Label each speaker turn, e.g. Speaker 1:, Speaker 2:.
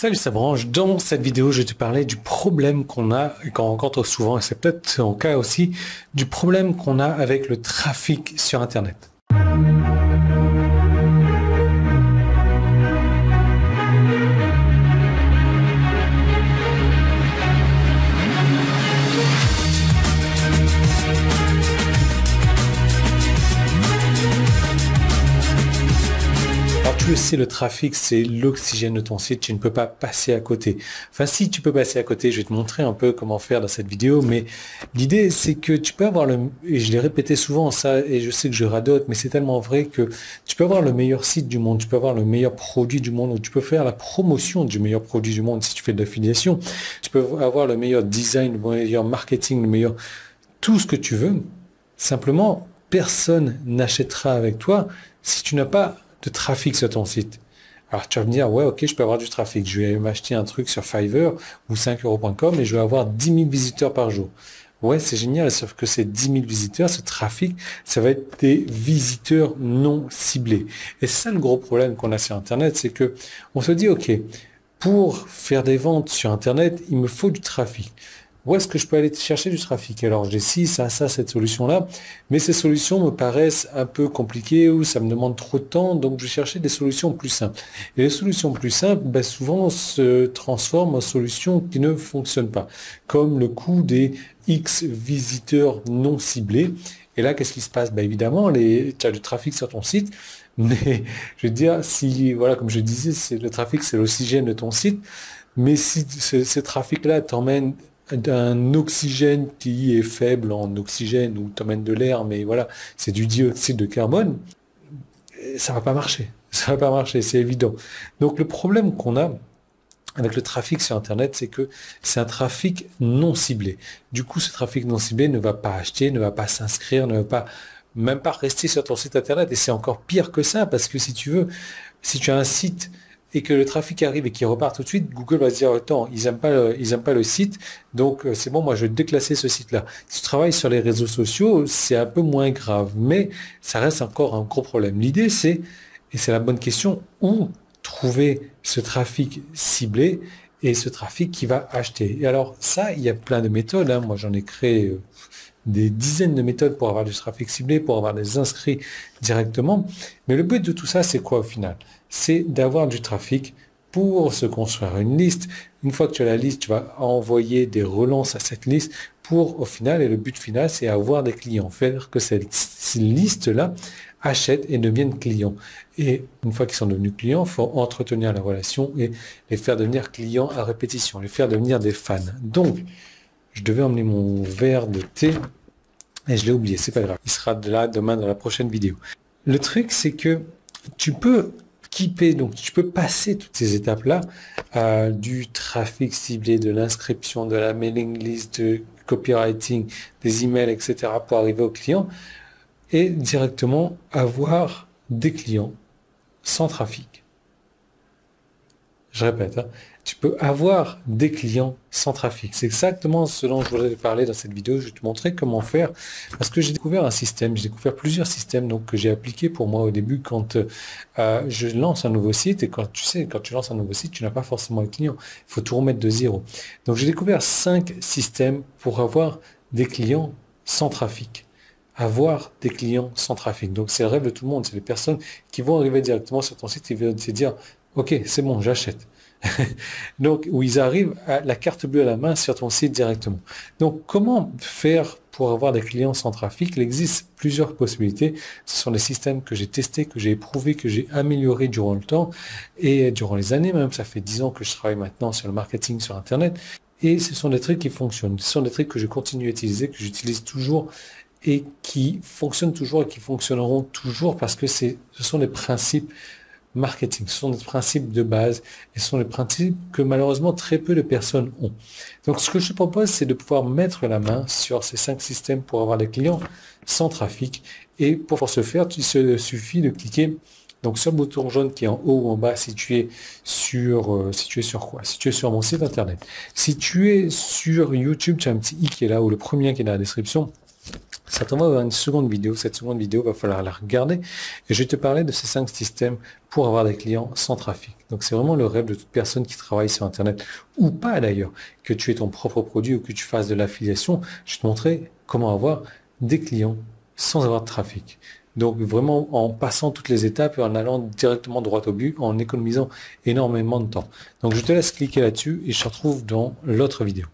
Speaker 1: Salut, ça branche. Dans cette vidéo, je vais te parler du problème qu'on a et qu'on rencontre souvent, et c'est peut-être ton cas aussi, du problème qu'on a avec le trafic sur Internet. Tu le sais, le trafic, c'est l'oxygène de ton site, tu ne peux pas passer à côté. Enfin, si tu peux passer à côté, je vais te montrer un peu comment faire dans cette vidéo, mais l'idée, c'est que tu peux avoir et je l'ai répété souvent ça, et je sais que je radote, mais c'est tellement vrai que tu peux avoir le meilleur site du monde, tu peux avoir le meilleur produit du monde, ou tu peux faire la promotion du meilleur produit du monde si tu fais de l'affiliation, tu peux avoir le meilleur design, le meilleur marketing, le meilleur, tout ce que tu veux. Simplement, personne n'achètera avec toi si tu n'as pas de trafic sur ton site. Alors tu vas me dire, ouais, ok, je peux avoir du trafic. Je vais m'acheter un truc sur Fiverr ou 5euros.com et je vais avoir 10 000 visiteurs par jour. Ouais, c'est génial, sauf que ces 10 000 visiteurs, ce trafic, ça va être des visiteurs non ciblés. Et c'est ça le gros problème qu'on a sur Internet, c'est que on se dit, ok, pour faire des ventes sur Internet, il me faut du trafic. Où est-ce que je peux aller chercher du trafic? Alors j'ai ci, ça, cette solution-là, mais ces solutions me paraissent un peu compliquées ou ça me demande trop de temps, donc je vais chercher des solutions plus simples. Et les solutions plus simples, souvent se transforment en solutions qui ne fonctionnent pas, comme le coût des X visiteurs non ciblés. Et là, qu'est-ce qui se passe? Évidemment, tu as du trafic sur ton site, mais je veux dire, si, voilà, comme je disais, le trafic, c'est l'oxygène de ton site, mais si ce trafic-là t'emmène d'un oxygène qui est faible en oxygène ou t'emmène de l'air, mais voilà, c'est du dioxyde de carbone, ça va pas marcher. Ça va pas marcher, c'est évident. Donc le problème qu'on a avec le trafic sur Internet, c'est que c'est un trafic non ciblé. Du coup, ce trafic non ciblé ne va pas acheter, ne va pas s'inscrire, ne va pas même pas rester sur ton site Internet. Et c'est encore pire que ça, parce que si tu as un site et que le trafic arrive et qu'il repart tout de suite, Google va se dire, attends, ils aiment pas le site, donc c'est bon, moi je vais déclasser ce site-là. Si tu travailles sur les réseaux sociaux, c'est un peu moins grave, mais ça reste encore un gros problème. L'idée, et c'est la bonne question, où trouver ce trafic ciblé et ce trafic qui va acheter. Et alors ça, il y a plein de méthodes, hein. Moi j'en ai créé des dizaines de méthodes pour avoir du trafic ciblé, pour avoir des inscrits directement. Mais le but de tout ça, c'est quoi au final? C'est d'avoir du trafic pour se construire une liste. Une fois que tu as la liste, tu vas envoyer des relances à cette liste pour, au final, et le but final, c'est avoir des clients, faire que cette liste-là achète et devienne client. Et une fois qu'ils sont devenus clients, il faut entretenir la relation et les faire devenir clients à répétition, les faire devenir des fans. Donc, je devais emmener mon verre de thé et je l'ai oublié, c'est pas grave. Il sera là demain dans la prochaine vidéo. Le truc, c'est que tu peux donc tu peux passer toutes ces étapes-là, du trafic ciblé, de l'inscription, de la mailing list, de copywriting, des emails, etc. pour arriver aux clients et directement avoir des clients sans trafic. Je répète, hein, tu peux avoir des clients sans trafic. C'est exactement ce dont je voudrais parler dans cette vidéo. Je vais te montrer comment faire parce que j'ai découvert j'ai découvert plusieurs systèmes donc, que j'ai appliqués pour moi au début quand je lance un nouveau site et quand tu lances un nouveau site, tu n'as pas forcément de clients. Il faut tout remettre de zéro. Donc j'ai découvert 5 systèmes pour avoir des clients sans trafic. Avoir des clients sans trafic. Donc c'est le rêve de tout le monde. C'est les personnes qui vont arriver directement sur ton site et vont se dire ok, c'est bon, j'achète. Donc, où ils arrivent à la carte bleue à la main sur ton site directement. Donc, comment faire pour avoir des clients sans trafic? Il existe plusieurs possibilités. Ce sont des systèmes que j'ai testés, que j'ai éprouvés, que j'ai améliorés durant le temps et durant les années même. Ça fait 10 ans que je travaille maintenant sur le marketing sur Internet. Et ce sont des trucs qui fonctionnent. Ce sont des trucs que je continue à utiliser, que j'utilise toujours et qui fonctionnent toujours et qui fonctionneront toujours parce que ce sont des principes marketing, ce sont des principes de base et ce sont des principes que malheureusement très peu de personnes ont. Donc ce que je te propose, c'est de pouvoir mettre la main sur ces 5 systèmes pour avoir des clients sans trafic et pour ce faire, il suffit de cliquer donc sur le bouton jaune qui est en haut ou en bas si tu es sur quoi? Si tu es sur mon site internet. Si tu es sur YouTube, tu as un petit i qui est là ou le premier qui est dans la description. ça t'envoie vers une seconde vidéo. Cette seconde vidéo, va falloir la regarder et je vais te parler de ces 5 systèmes pour avoir des clients sans trafic. Donc c'est vraiment le rêve de toute personne qui travaille sur Internet ou pas d'ailleurs, que tu aies ton propre produit ou que tu fasses de l'affiliation. Je vais te montrer comment avoir des clients sans avoir de trafic. Donc vraiment en passant toutes les étapes et en allant directement droit au but, en économisant énormément de temps. Donc je te laisse cliquer là-dessus et je te retrouve dans l'autre vidéo.